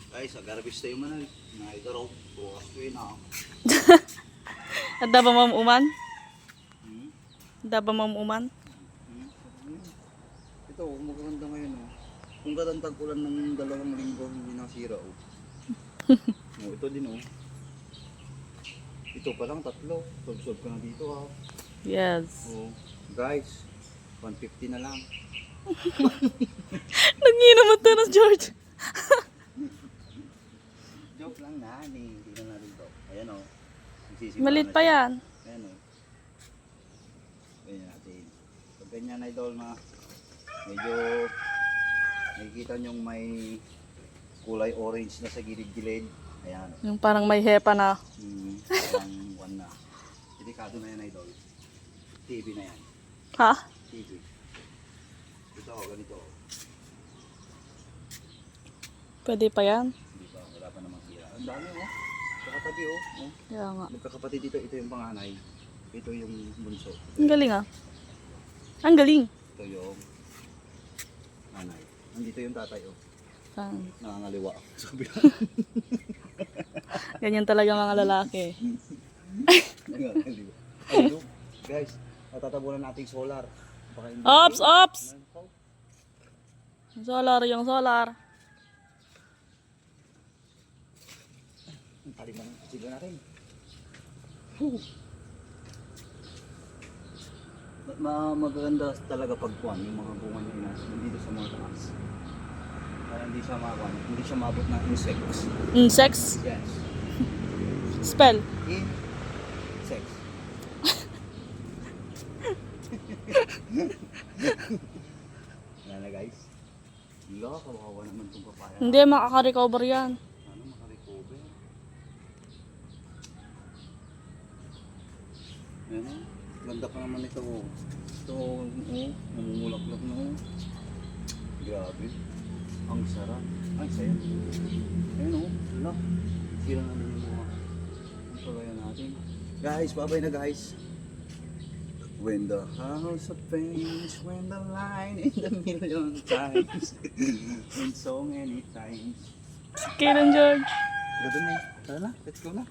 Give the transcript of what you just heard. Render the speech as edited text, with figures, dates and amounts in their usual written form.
Guys, agarbis tayo man ay. Naigaraw. Bukas ko yun ako. At ba mamuman? Hmm? Da ba mamuman? Ito, maganda ngayon oh. Kung katantag ulan ng 2 linggo, hindi nasira oh. Oh, ito din oh. Ito pa lang 3. Solve ka na dito ah. Yes. Oh, guys, 150 na lang. Nangina mo to na, George. Joke lang na, hindi na natin to. Ayan oh. Malit pa yan. Ayan oh. Ganyan natin. Pag ganyan idol medyo nakikita nyong may kulay orange na sa gilid-gilid. Ayan. Yung parang may hepa na. Parang one na. Delikado na yan idol. TV na yan. Ha? TV. Ito, ganito. Pwede pa yan? Hindi pa, wala pa namang sira. Ang dami oh. Kakatabi oh. Oh. Kaya nga. Magkakapatid dito, ito yung panganay. Ito yung bunso. Ang galing ah. Ang galing. Ito yung nanay. Nandito yung tatay oh. Saan? Nangangaliwa. Sabi Ganyan talaga mga lalaki. Nangangaliwa. Ayun, guys, natatabunan nating solar. Baka hindi. Ops! Ops! Yung solar, yung solar. Ang talim ng sila natin. Maganda talaga pagkuhan yung mga bunga niya nandito sa mga taas. Para hindi siya makuhan, hindi siya mabot ng insects. Insects? Yes. Spell. Insects. Yan na guys. Wala, kawawa naman itong papaya. Hindi, makaka-recover yan. Ano, makarecover. Yan o. Ganda pa naman ito o. Ito o. Namumulaklak na o. Grabe. Ang sarap. Ay, saya. Ayan o. Wala. Sira na din yung mga. Ang pagaya natin. Guys, babay na guys. When the house of pains, when the line in the million times, and so many times. Okay lang, George. Ganda na eh. Tara na, let's go na.